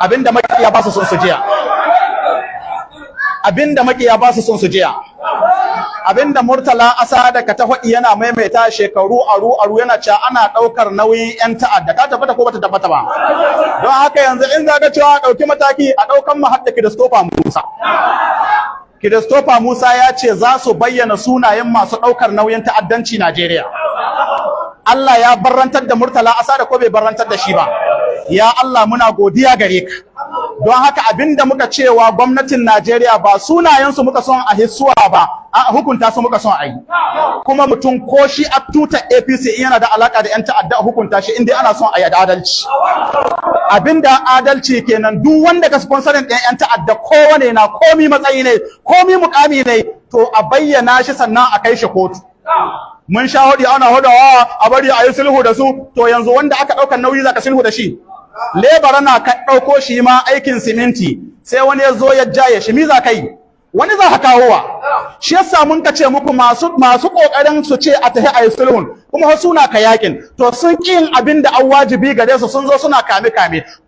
abinda makiya ba su son su jiya abinda Murtala Asada ka ta faɗi yana maimaita shekaru aru yana cewa ana ɗaukar nauyin 'yan ta'adda. Ta tabbata ko bata tabbata ba? Don haka yanzu in zaga cewa ɗauki mataki a ɗaukan mu hadda Christopher Musa ya ce za su bayyana sunayen masu ɗaukar nauyin ta'addanci Najeriya. Allah ya barrantar da Murtala Asada ko bai barrantar da shi ba? Ya Allah muna godiya gare ka. Don haka abinda muka cewa gwamnatin Najeriya ba sunayensu muka son a hissuwa ba, a hukunta su muka son a yi. Kuma mutum ko shi a tuta APC yana da alaka da 'yan ta'adda a hukunta shi inda ana son a yi adalci. Abinda adalci kenan duk wanda ka sponsorin ɗin 'yan ta'adda kowane na komi matsayi ne, komi mukami ne, to a bayyana shi sannan a kai shi kotu. Mun sha hudi ana hudawa a bari a yi sulhu da su, to yanzu wanda aka ɗaukar nauyi za ka sulhu da shi. Lebara na ka ɗauko shi ma aikin siminti sai wani ya zo ya jaye shi, mi za ka yi? Wani za ka kawowa. Shi yasa mun ka ce muku masu ƙoƙarin su ce a tafi a yi sulhun kuma wasu na ka yakin, to sun ƙi yin abin da an wajibi gare su, sun zo suna kame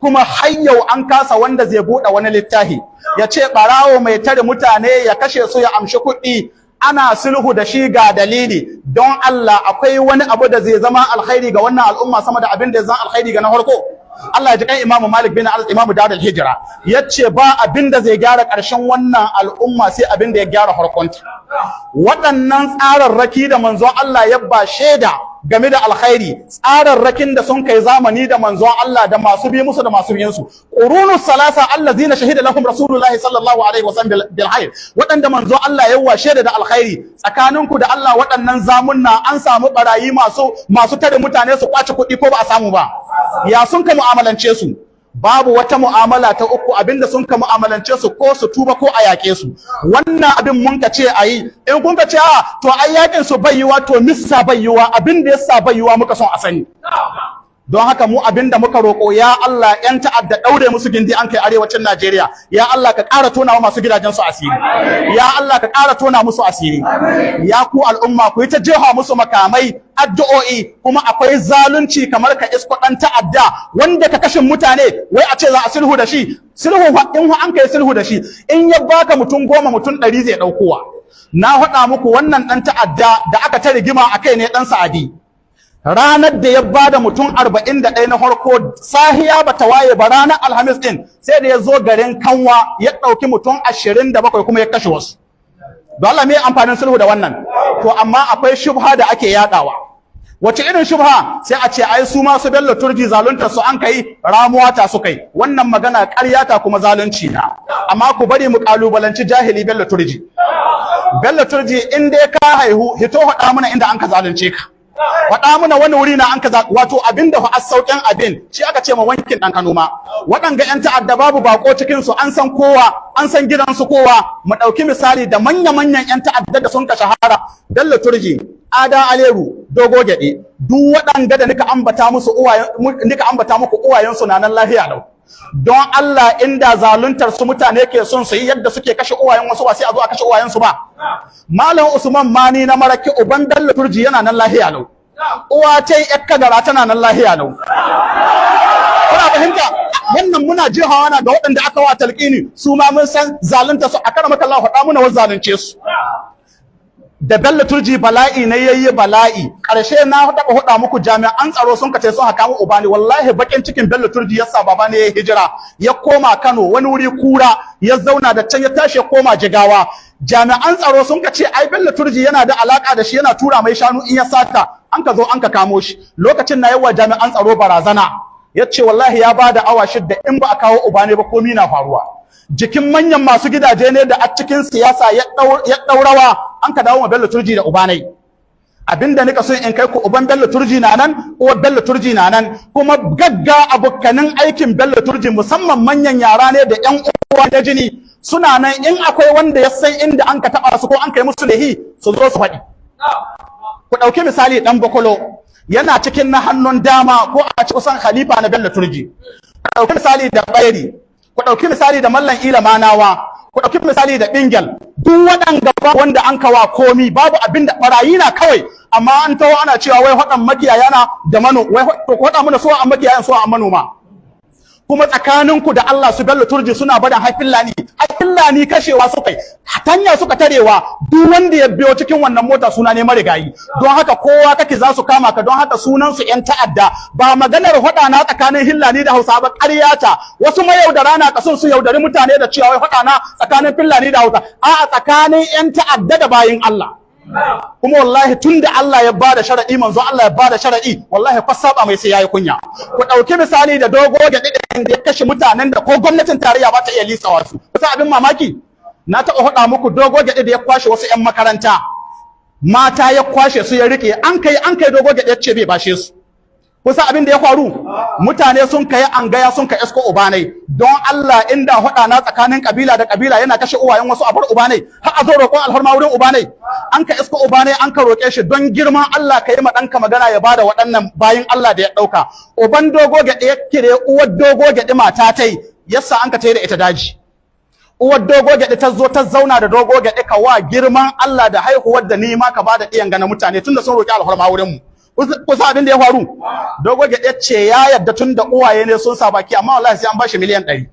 kuma har yau an kasa wanda zai buɗe wani littafi ya ce ɓarawo mai tare mutane ya kashe su ya amshi kuɗi ana sulhu da shi ga dalili. Don Allah akwai wani abu da zai zama alkhairi ga wannan al'umma sama da abin da zai zama alkhairi ga na farko? Allah ya ji kan Imam Malik bin Anas Imam Darul Hijra yace ba abin da zai gyara ƙarshen wannan al'umma sai abin da ya gyara farkonta. Waɗannan tsararraki da manzon Allah ya ba shaida game da alkhairi, tsararrakin da sun kai zamani da manzon Allah da masu bi musu da masu biyan su, qurunus salasa allazina shahida lahum rasulullahi sallallahu alaihi wasallam bil khair, waɗanda manzon Allah ya wa shaida da alkhairi. Tsakaninku da Allah waɗannan zamunna an samu barayi masu tare mutane su kwace kuɗi ko ba a samu ba? Ya sun ka mu'amalance su? Babu wata mu'amala ta uku abinda sun ka mu'amalance su ko su tuba ko a yake su. Wannan abin mun ka ce ayi, in kun ka ce to ai yakin su bayyuwa, to missa bayyuwa, abinda yasa bayyuwa muka son a sani. Don haka mu abinda muka roƙo, ya Allah 'yan ta'adda ɗaure musu gindi an kai arewacin Najeriya, ya Allah ka ƙara tona wa masu gidajen su asiri, ya Allah ka ƙara tona musu asiri. Ya ku al'umma ku yi ta jefa musu makamai, addu'o'i, kuma akwai zalunci kamar ka isko ɗan ta'adda wanda ka kashin mutane wai a ce za a sulhu da shi. Sulhu in an kai sulhu da shi, in ya baka mutum 10 mutum 100 zai ɗaukowa. Na faɗa muku wannan ɗan ta'adda da aka ta rigima a kai ne ɗan Sa'adi. Ranar da ya bada mutum 41 na farko, sahiya ba ta waye ba, ranar Alhamis din sai da ya zo garin Kanwa ya ɗauki mutum 27 kuma ya kashe wasu. Don Allah me amfanin sulhu da wannan? To amma akwai shubha da ake yadawa. Wace irin shubha? Sai a ce ai su ma su Bello Turji zalunta su an kai, ramuwa ta su kai. Wannan magana ƙarya ta kuma zalunci na. Amma ku bari mu kalubalanci jahili Bello Turji. Bello Turji in dai ka haihu, hito faɗa mana inda an ka zalunce ka. Faɗa muna wani wuri na an kaza, wato abinda fa sauƙin abin shi aka ce ma wankin ɗan Kano ma. Waɗanga 'yan ta'adda babu bako cikin su, an san kowa, an san gidansu kowa. Mu ɗauki misali da manya-manyan 'yan ta'adda da sun ka shahara, Bello Turji, Ada Aleru, Dogo Gyaɗe, duk waɗanga da nika ambata muku uwayensu na nan lafiya lau. Don Allah inda zaluntar su mutane ke son su yi yadda suke kashe uwayen wasu, ba sai a zo a kashe uwayensu ba. Malam Usman Mani na Maraki uban Bello Turji yana nan lahiya lau. Uwa ce Kagara tana nan lahiya lau. Kuna fahimta? Wannan muna jihawa na ga waɗanda aka wa talqini, su ma mun san zalunta su, a karamaka Allah faɗa muna wa zalunce su. Da Bello Turji bala'i ne yayi bala'i, ƙarshe na taɓa faɗa muku jami'an tsaro sun kace sun haka mu ubani, wallahi bakin cikin Bello Turji yasa baba ne ya hijira ya koma Kano wani wuri Kura, ya zauna da can ya tashi ya koma Jigawa. Jami'an tsaro sun kace ai Bello Turji yana da alaka da shi, yana tura mai shanu in ya sata, an ka zo an ka kamo shi. Lokacin na yawa jami'an tsaro barazana, yace wallahi ya bada awa 6 in ba a kawo ubani ba komai na faruwa. Jikin manyan masu gidaje ne da a cikin siyasa ya ɗaurawa an ka dawo ma Bello Turji da ubanai. Abinda nika so in kai ku, uban Bello Turji na nan, uwar Bello Turji na nan, kuma gagga abokanin aikin Bello Turji musamman manyan yara ne da ƴan uwa na jini suna nan, in akwai wanda ya san inda an ka taɓa su ko an kai musu lahi su zo su faɗi. Ku ɗauki misali ɗan Bokolo, yana cikin na hannun dama ko a ci kusan khalifa na Bello Turji. Ku ɗauki misali da Bayeri, ku ɗauki misali da Mallan Ila Manawa, ku ɗauki misali da Bingel. Duk waɗanga ba wanda an kawa komi, babu abin da barayi na kawai, amma an taho ana cewa wai waɗan makiyaya na da mano, wai to ku faɗa mana so an makiyayan so an manoma. kuma tsakaninku da Allah su Bello Turji suna barin haifillani kashewa suka yi tanya suka tarewa duk wanda ya biyo cikin wannan mota suna ne marigayi don haka kowa kake za su kama ka don haka sunan su yan ta'adda ba maganar hada na tsakanin hillani da Hausa ba ƙarya ta wasu mayaudara na kasun su yaudari mutane da cewa wai hada na tsakanin fillani da Hausa a tsakanin yan ta'adda da bayin Allah kuma wallahi tunda Allah ya bada sharadi manzo Allah ya bada sharadi wallahi fa saba mai sai yayi kunya ku dauki misali da dogo ga didin da ya kashe mutanen da ko gwamnatin tarayya ba ta iya litsawa su kusa abin mamaki na taɓa faɗa muku dogo ga da ya kwashe wasu ƴan makaranta mata ya kwashe su ya rike an kai dogo ga ya ce bai bashe su kusa abin da ya faru mutane sun kai an gaya sun ka esko ubanai don Allah inda hada na tsakanin kabila da kabila yana kashe uwayen wasu a bar ubanai har a zo roƙon alfarma wurin ubanai an ka esko ubanai an ka roƙe shi don girman Allah ka yi ma ɗanka magana ya bada waɗannan bayin Allah da ya ɗauka uban dogo ga ya kire uwar dogo ga mata tai yasa an ka tai da ita daji uwar dogo ga ta zo ta zauna da dogo ga ka wa girman Allah da haihuwar da ni ma ka bada ɗiyan gana mutane tunda sun roƙi alfarma wurin mu kusa abin da ya faru dogo gyaɗe ce ya yadda tun da uwaye ne sun sa baki amma wallahi sai an bashi miliyan 100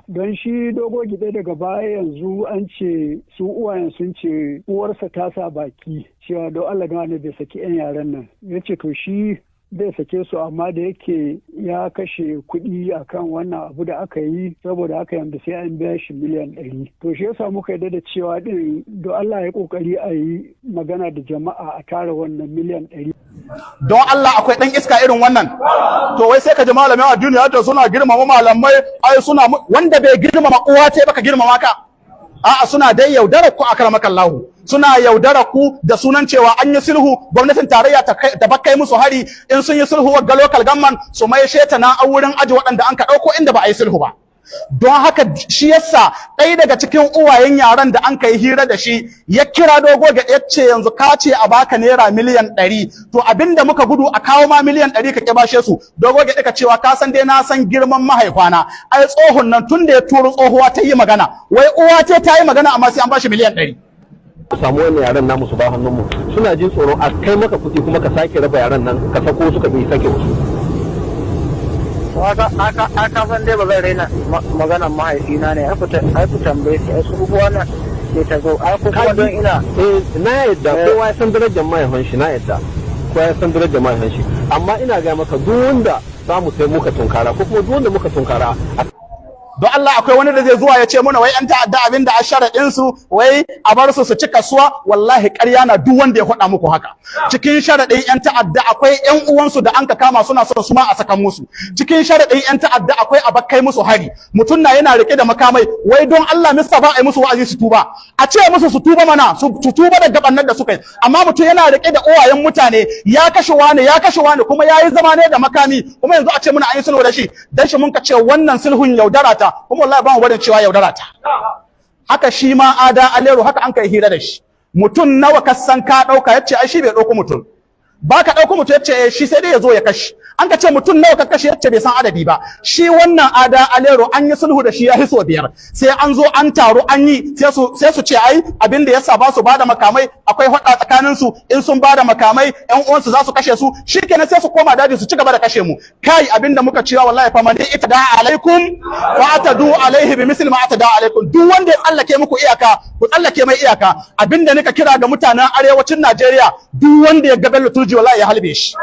don shi dogo gyaɗe daga baya yanzu an ce su uwayen sun ce uwarsa ta sa baki cewa don Allah da wani bai saki yan yaren nan ya ce to shi zai sake su amma da yake ya kashe kuɗi akan wannan abu da aka yi saboda haka yanzu sai an biya shi miliyan 100 to shi yasa muka yarda da cewa din don Allah ya kokari a yi magana da jama'a a tara wannan miliyan 100 don Allah akwai dan iska irin wannan to wai sai ka ji malamai a duniya da suna girmama malamai ai suna wanda bai girmama uwa ce baka girmama ka a'a suna dai yaudarar ku akramakallahu suna yaudara ku da sunan cewa an yi sulhu gwamnatin tarayya ta bakkai musu hari in sun yi sulhu ga local government su mai sheta na a wurin aji waɗanda an ka ɗauko inda ba a yi sulhu ba don haka shi yasa ɗaya daga cikin uwayen yaran da an kai hira da shi ya kira dogo ga ya ce yanzu ka ce a baka naira miliyan 100 to abinda muka gudu a kawo ma miliyan 100 ka kibashe su dogo ga ka cewa ka san dai na san girman mahaifana ai tsohon nan tun da ya turo tsohuwa ta yi magana wai uwa ce ta yi magana amma sai an bashi miliyan 100 samu wannan yaran namu su ba hannun mu suna jin tsoro a kai maka kuɗi kuma ka sake raba yaran nan ka sako suka bai sake musu aka san dai ba zai raina maganan mahaifina ne ai ku tambaye shi ai su wannan ke ta zo ai kuma don ina na yadda kowa ya san darajar mahaifin shi na yadda kowa ya san darajar mahaifin shi amma ina ga maka duk wanda za mu sai muka tunkara ko kuma duk wanda muka tunkara don Allah akwai wani da zai zuwa ya ce muna wai an ta'adda abin da a sharaɗin su wai a bar su ci kasuwa wallahi ƙarya na duk wanda ya faɗa muku haka cikin sharaɗin yan ta'adda akwai ƴan uwansu da an ka kama suna son su ma a saka musu cikin sharaɗin yan ta'adda akwai a bakkai musu hari mutum na yana rike da makamai wai don Allah mista ba a yi musu wa'azi su tuba a ce musu su tuba mana su tuba da gabannar da suka yi amma mutum yana rike da uwayen mutane ya kashe wani kuma ya yi zama ne da makami kuma yanzu a ce muna an yi sulhu da shi dan shi mun ka ce wannan sulhun yaudara ta kuma wallahi ba mu barin cewa yaudara ta haka shi ma Ada Aleru haka an kai hira da shi mutum nawa ka san ka dauka yace ai shi bai dauko mutum ba ka dauko mutum yace shi sai dai yazo ya kashi an ka ce mutum nawa ka kashe yace bai san adadi ba shi wannan Ada Aleru an yi sulhu da shi ya hiso 5 sai an zo an taro an yi sai su ce ai abin da yasa ba su bada makamai akwai hada tsakanin su in sun bada makamai ƴan uwansu za su kashe su shikenan sai su koma daji su ci gaba da kashe mu kai abin da muka cewa wallahi fa man itada alaikum fa atadu alaihi bimisli ma atada alaikum duk wanda ya tsallake muku iyaka ku tsallake mai iyaka abin da nika kira ga mutanen arewacin Najeriya duk wanda ya ga Bello Turji wallahi ya halbe shi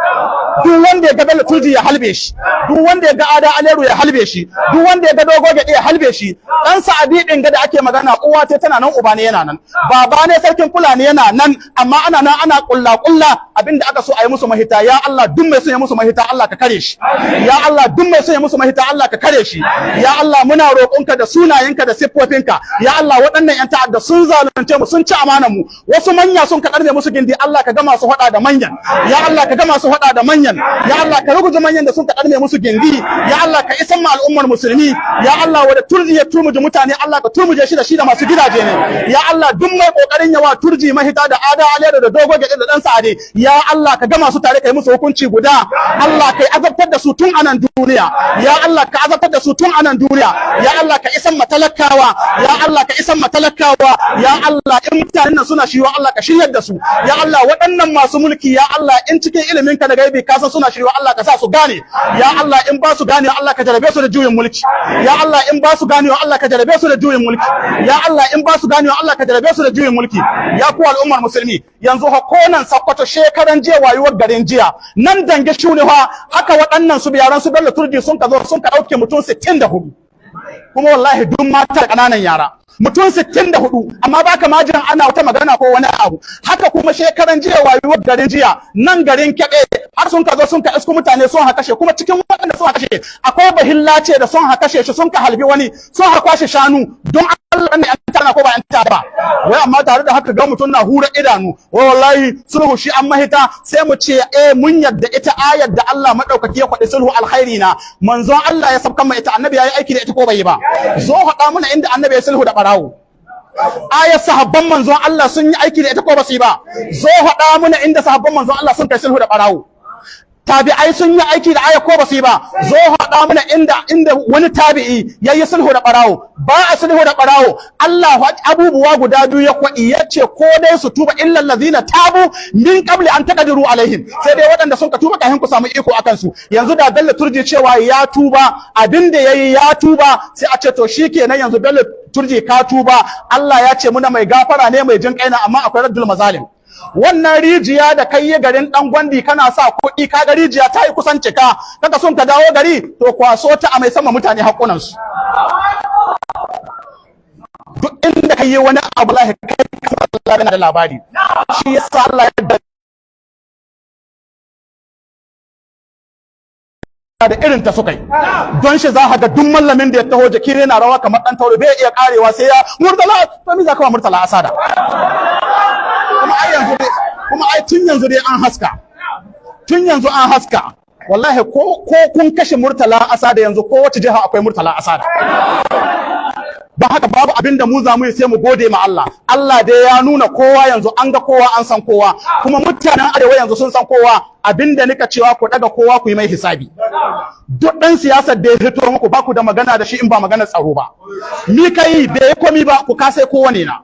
duk wanda ya ga Bello Turji ya halbe shi duk wanda ya ga Ada Aleru ya halbe shi duk wanda ya ga Dogo Gade ya halbe shi dan Sa'adi din ga da ake magana uwa ce tana nan uba ne yana nan baba ne sarkin Fulani yana nan amma ana nan ana kulla abinda aka so a yi musu mahita ya Allah duk mai son ya musu mahita Allah ka kare shi ya Allah duk mai son ya musu mahita Allah ka kare shi ya Allah muna roƙonka da sunayenka da siffofinka ya Allah waɗannan ƴan ta'adda sun zalunce mu sun ci amanar mu wasu manya sun ka karbe musu gindi Allah ka ga masu hada da manyan ya Allah ka ga masu hada da manyan ya Allah ka ruguje manyan da sun ka karbe musu gindi ya Allah ka isan ma al'ummar musulmi ya Allah wanda turji ya turmuje mutane Allah ka turmuje shi da masu gidaje ne ya Allah duk mai kokarin yawa turji mahita da Ada Aleru da Dogo Gade da dan Sa'ade ya Allah ka gama su tare kai musu hukunci guda Allah kai azabtar da su tun anan duniya ya Allah ka azabtar da su tun anan duniya ya Allah ka isan matalakawa ya Allah ka isan matalakawa ya Allah in mutanen nan suna shiriwa Allah ka shiryar da su ya Allah waɗannan masu mulki ya Allah in cikin ilimin ka da gaibi ka san suna shiriwa Allah ka sa su gane ya Allah Allah in ba su ganewa Allah ka jarabe su da juyin mulki ya Allah in ba su ganewa Allah ka jarabe su da juyin mulki ya Allah in ba su ganewa Allah ka jarabe su da juyin mulki ya ku al'ummar musulmi yanzu hakonan Sokoto shekaran jiya wayuwar garin jiya nan dange shune fa haka waɗannan su biyaran su Bello Turji sun ka zo sun ka dauke mutum 64 kuma wallahi duk mata da kananan yara mutum 64 amma baka ma jin ana wata magana ko wani abu haka kuma shekaran jiya wayuwar garin jiya nan garin Kebe har sun ka zo sun ka isku mutane sun ha kashe kuma cikin waɗanda sun ha kashe akwai bahilla ce da sun ha kashe shi sun ka halbi wani sun ha kwashe shanu don Allah ne an tana ko ba an ta ba wai amma tare da haka ga mutum na hura idanu wallahi sulhu shi an mahita sai mu ce mun yadda ita ayar da Allah madaukaki ya faɗi sulhu alkhairi na manzon Allah ya sabkan mai ita annabi yayi aiki da ita ko bai yi ba zo haɗa muna inda annabi ya sulhu da barawo ayar sahabban manzon Allah sun yi aiki da ita ko ba su yi ba zo haɗa muna inda sahabban manzon Allah sun kai sulhu da barawo tabi'ai sun yi aiki da aya ko ba su yi ba zo haɗa mana inda wani tabi'i yayi sulhu da barawo ba a sulhu da barawo Allah abubuwa guda biyu ya kwaɗi ya ce ko dai su tuba illal ladina tabu min qabli an taqdiru alaihim sai dai waɗanda sun ka tuba kafin ku samu iko akan su yanzu da Bello Turji cewa ya tuba abinda yayi ya tuba sai a ce to shikenan yanzu Bello Turji ka tuba Allah ya ce muna mai gafara ne mai jin kaina amma akwai raddul mazalim wannan rijiya da kai yi garin dan gwandi kana sa kuɗi ka ga rijiya ta yi kusan cika kaga sun ka dawo gari to kwaso ta a mai sama mutane hakunan su duk inda kai yi wani abu lahi kai ka Allah da labari shi yasa Allah ya da irin ta suka yi don shi za ka ga duk mallamin da ya taho jiki yana rawa kamar dan taure bai iya karewa sai ya murtala to me za ka ba murtala asada kuma ai tun yanzu dai an haska wallahi ko kun kashe murtala asada yanzu ko wace jiha akwai murtala asada ba haka babu abinda mu za mu yi sai mu gode ma Allah Allah dai ya nuna kowa yanzu an ga kowa an san kowa kuma mutanen arewa yanzu sun san kowa abinda nika cewa ku daga kowa ku yi mai hisabi duk dan siyasar da ya hito muku ba ku da magana da shi in ba magana tsaro ba ni kai bai komi ba ku kasai kowane na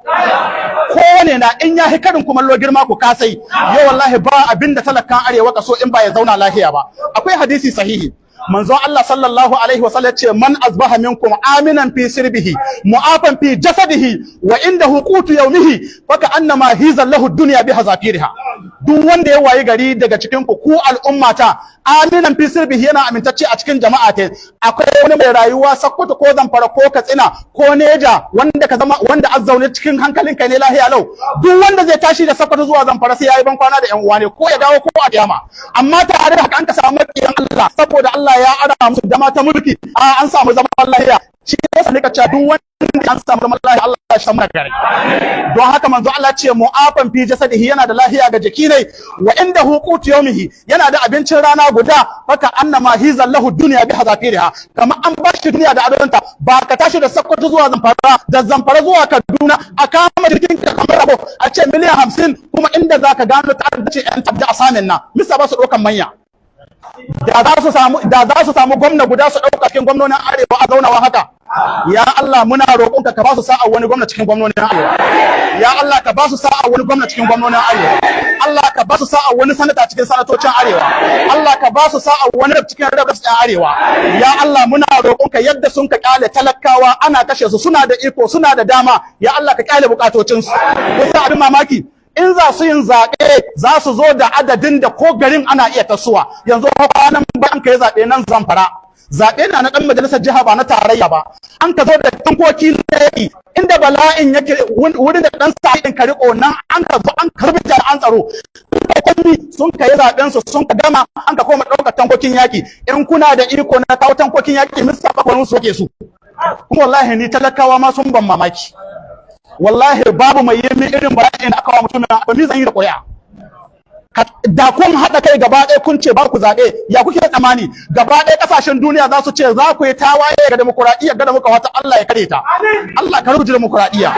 in ya hikarin kumallo girma ku kasai yau wallahi ba abinda talakan arewa kaso in ba ya zauna lafiya ba akwai hadisi sahihi manzon Allah sallallahu alaihi wasallam ce man asbaha minkum aminan fi sirbihi mu'afan fi jasadihi wa indahu qutu yawmihi fa annama hiza lahu dunya bi hazafiriha duk wanda ya wayi gari daga cikin ku al'ummata aminan fi sirbihi yana amintacce a cikin jama'a ta akwai wani mai rayuwa Sokoto ko Zamfara ko Katsina ko Neja wanda azzaune cikin hankalin kai ne lahiya lau duk wanda zai tashi da Sokoto zuwa Zamfara sai yayi ban kwana da ƴan uwa ne ko ya dawo ko a kiyama amma tare da haka an ka samu makiyan Allah saboda Allah ya ara musu dama ta mulki an samu zaman lahiya shi yasa nika cewa duk wanda an samu zaman lahiya Allah ya samu gare don haka manzo Allah ce mu'afan fi jasadihi yana da lahiya ga jiki ne wa inda huqutu yawmihi yana da abincin rana guda faka annama hizal lahu dunya bi hazafiriha kamar an bashi duniya da adonta ba ka tashi da Sokoto zuwa Zamfara da Zamfara zuwa Kaduna a kama jirgin ka kamar rabo a ce miliyan 50 kuma inda zaka gano ta'addaci yan tabda asamin na misa ba su dokan manya da za su samu gwamna guda su ɗauka cikin gwamnonin arewa a zaunawa haka ya Allah muna roƙonka ka ba su sa'a wani gwamna cikin gwamnonin arewa ya Allah ka ba su sa'a wani gwamna cikin gwamnonin arewa Allah ka ba su sa'a wani sanata cikin sanatocin arewa Allah ka ba su sa'a wani rab cikin rab cikin arewa ya Allah muna roƙonka yadda sun ka kyale talakawa ana kashe su suna da iko suna da dama ya Allah ka kyale bukatocin su kusa abin mamaki in za su yin zaɓe za su zo da adadin da ko garin ana iya tasowa yanzu kwanan bayan ka yi zaɓe nan Zamfara zaɓe na ɗan majalisar jiha ba na tarayya ba an ka zo da tankoki na yaƙi inda bala'in yake wurin da ɗan sa'in ka riƙo nan an ka zo an karbi jami'an tsaro sun ka yi zaɓen su sun ka gama an ka koma ɗaukar tankokin yaƙi in kuna da iko na kawo tankokin yaƙi mista bakwarin su ke su kuma wallahi ni talakawa ma sun ban mamaki wallahi babu mai yi irin bala'in da aka wa mutumin ba mi zan yi da ƙuri'a da kun haɗa kai gaba ɗaya kun ce ba ku zaɓe ya kuke tsammani gaba ɗaya ƙasashen duniya za su ce za ku yi tawaye ga demokuraɗiyya ga da muka wata Allah ya kare ta Allah ka rubuta demokuraɗiyya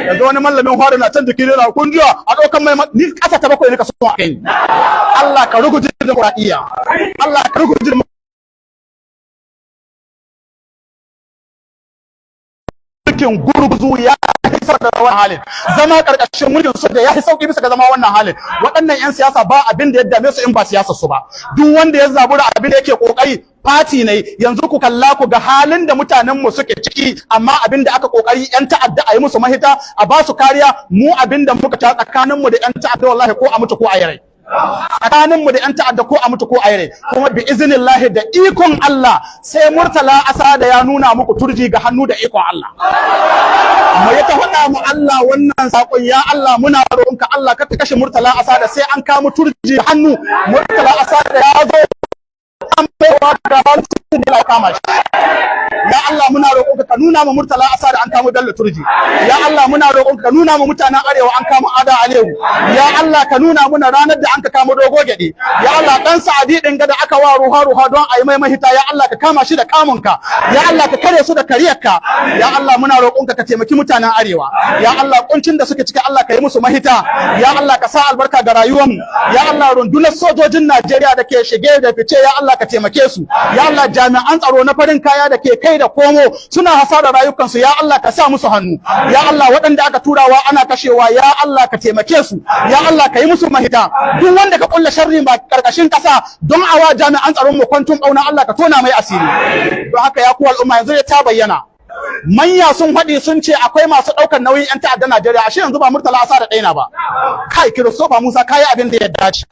yanzu wani mallamin hwari na can jiki na kun jiya a ɗaukan mai ni ƙasa ta bakwai ne ka so a kai Allah ka rubuta demokuraɗiyya Allah ka rubuta mulkin gurguzu ya haifar da wannan halin, zama karkashin mulkin soja ya yi sauki bisa ga zama wannan halin. Waɗannan 'yan siyasa ba abin da ya dame su in ba siyasar su ba. Duk wanda ya zabura abin da yake kokari fati ne. Yanzu ku kalla ku ga halin da mutanen mu suke ciki, amma abin da aka kokari 'yan ta'adda a yi musu mahita, a ba su kariya. Mu abin da muka ta tsakanin mu da 'yan ta'adda wallahi ko a mutu ko a yi rai. Tsakanin mu da 'yan ta'adda ko a mutu ko a yi rai. Kuma bi iznillahi da ikon Allah sai Murtala Asada ya nuna muku turji ga hannu da ikon Allah. Mu ya ta faɗa mu Allah wannan sakon, ya Allah muna roƙonka Allah ka kashe Murtala Asada sai an kama turji hannu. Murtala Asada ya zo an baiwa da balcin da kama shi. Ya Allah muna roƙonka ka nuna mu Murtala Asada an kama Bello Turji. Ya Allah muna roƙonka ka nuna mu mutanen Arewa an kama Ada Alewu. Ya Allah ka nuna muna ranar da an ka kama Dogo Gede. Ya Allah dan Sa'adi din ga da aka wa ruha don a yi mai mahita, ya Allah ka kama shi da kamunka. Ya Allah ka kare su da kariyarka. Ya Allah muna roƙonka ka taimaki mutanen Arewa. Ya Allah kuncin da suke ciki Allah ka yi musu mahita. Ya Allah ka sa albarka ga rayuwarmu. Ya Allah rundunar sojojin Najeriya da ke shige da fice, ya Allah ka taimake su. Ya Allah jami'an tsaro na farin kaya da ke kai da komo suna hasara rayukansu, ya Allah ka sa musu hannu. Ya Allah waɗanda aka turawa ana kashewa, ya Allah ka taimake su. Ya Allah ka yi musu mahita. Duk wanda ka kulla sharri ba karkashin kasa don awa jami'an tsaron mu kwantun bauna, Allah ka tona mai asiri. Don haka ya ku al'umma yanzu ya ta bayyana. Manya sun faɗi sun ce akwai masu ɗaukar nauyin 'yan ta'adda Najeriya, ashe yanzu ba Murtala Asada ɗaya ba. Kai Christopher Musa kayi abin da ya dace.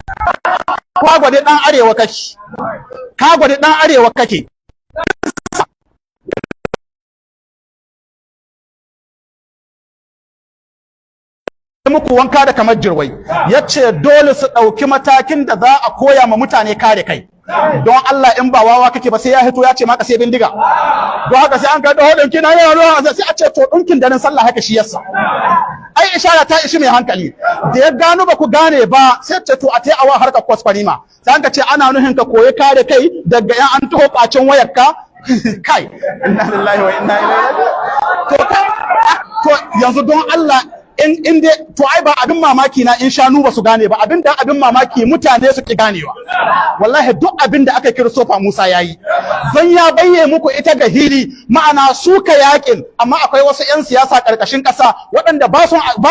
Ka gwade ɗan arewa kake. Ka gwade ɗan arewa kake. Muku wanka da kamar jirwai, yace dole su ɗauki matakin da za a koya ma mutane kare kai. Don Allah in ba wawa kake ba sai ya hito ya ce maka sai bindiga. Don haka sai an ga dawo dinki na yaro sai a ce to dinkin da nan sallah haka shi yasa. Ai ishara ta ishi mai hankali. Da ya gano ba ku gane ba sai ce to a tai awa harkar kwasfarima. Sai an ka ce ana nuhin ka koyi kare kai daga yan an taho kwacin wayarka. Kai inna lillahi wa inna ilaihi raji'un. To yanzu don Allah in dai to ai ba abin mamaki na in shanu ba su gane ba, abin mamaki mutane su ki ganewa. Wallahi duk abin da aka Christopher Musa yayi zan ya bayye muku ita ga hili, ma'ana su ka yakin, amma akwai wasu 'yan siyasa karkashin kasa waɗanda ba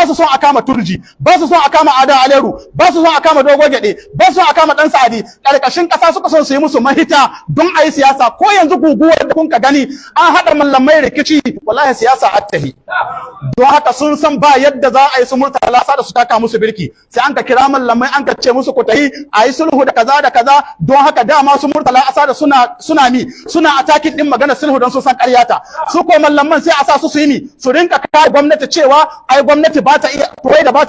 su son a kama Turji, ba su son a kama Ada Aleru, ba su son a kama Dogo Gede, ba su son a kama Dan Sa'adi. Karkashin kasa suka son su yi musu mahita don a yi siyasa. Ko yanzu guguwar da kun ka gani an haɗa mallamai rikici, wallahi siyasa attahi. Don haka sun san ba yadda za a yi su Murtala Asada su taka musu birki, sai an ka kira mallamai an ka ce musu ku tahi a yi sulhu da kaza da kaza. Don haka dama su Murtala Asada suna atakin din magana sulhu don su san ƙaryata. Su ko mallaman sai a sa su yi mi su rinka kare gwamnati cewa ai gwamnati ba ta iya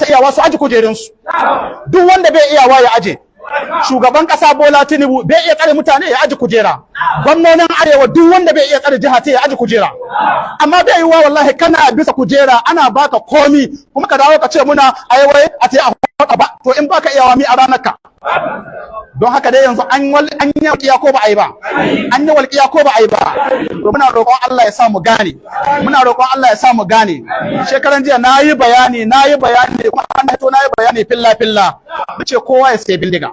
iyawa su aji kujerun su. Duk wanda bai iyawa ya aje. Shugaban kasa Bola Tinubu bai iya tsare mutane ya aji kujera. Gwamnonin Arewa duk wanda bai iya tsare jiha ta ya aji kujera. Amma bai yiwa wallahi kana bisa kujera ana baka komi kuma ka dawo ka ce muna ai wai a ce a ba, to in baka iyawa mi a ranar ka. Don haka dai yanzu an yi walƙiya ko ba a yi ba, an yi walƙiya ko ba a yi ba. To muna roƙon Allah ya sa mu gane, muna roƙon Allah ya sa mu gane. Shekaran jiya na yi bayani kuma an haito na yi bayani filla ce kowa ya sai bindiga.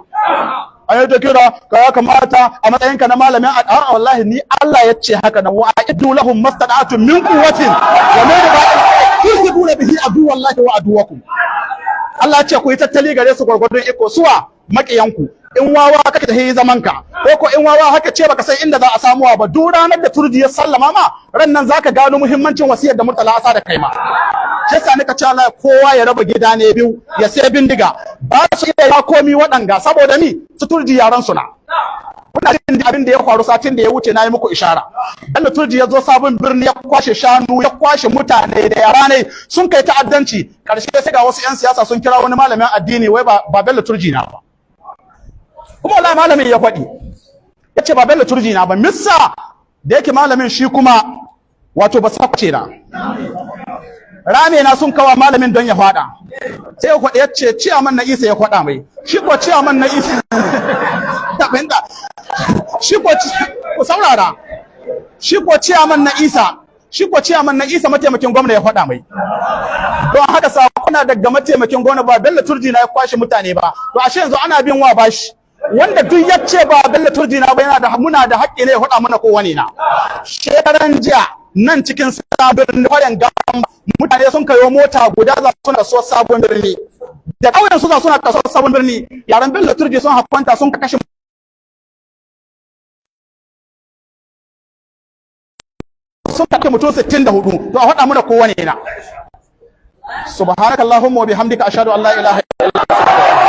An yi ta kira ka ya kamata a matsayinka na malamin a wallahi ni Allah ya ce haka nan wa a'iddu lahum mastata'atun min quwwatin wa min ribatin turhibuna bihi aduwallahi wa aduwakum. Allah ce ku yi tattali gare su gwargwadon iko suwa maƙiyanku. In wawa kake tahi zaman ka, ko ko in wawa haka ce baka san inda za a samuwa ba. Duk ranar da Turji ya sallama ma ran nan zaka gano muhimmancin wasiyar da Murtala Asada kai ma. Shi yasa nika cewa Allah kowa ya raba gida ne biyu ya sai bindiga. Ba su iya komi waɗanga saboda ni su Turji yaran su na. Kuna jin abin da ya faru satin da ya wuce na yi muku ishara. Bello Turji ya zo sabon birni ya kwashe shanu, ya kwashe mutane da yara ne sun kai ta'addanci. Karshe sai ga wasu 'yan siyasa sun kira wani malamin addini wai ba Bello Turji na ba. Kuma wallahi malamin ya faɗi. Ya ce ba Bello Turji na ba. Missa da yake malamin shi kuma wato ba sakwace na. Rame na sun kawa malamin don ya faɗa. Sai ya faɗi ya ce ciyaman na Isa ya faɗa mai. Shi ko ciyaman na Isa ta fahimta. Shi ko ku saurara. Shi ko ciyaman na Isa mataimakin gwamna ya faɗa mai. Don haka sakuna daga mataimakin gwamna ba Bello Turji na ya kwashe mutane ba. To ashe yanzu ana bin wa bashi. Wanda duk ya ce ba Bello Turji na ba muna da haƙƙi ne ya faɗa mana ko wani na. Shekaran jiya nan cikin sabon birni kwayan gamba mutane sun kayo mota guda za su na kasuwar sabon birni da ƙauyen su za su na kasuwar sabon birni yaran Bello Turji sun hakwanta sun kashe sun kashe mutum 64 to a faɗa mu da kowane na subhanakallahumma wa bihamdika ashhadu an la ilaha illa anta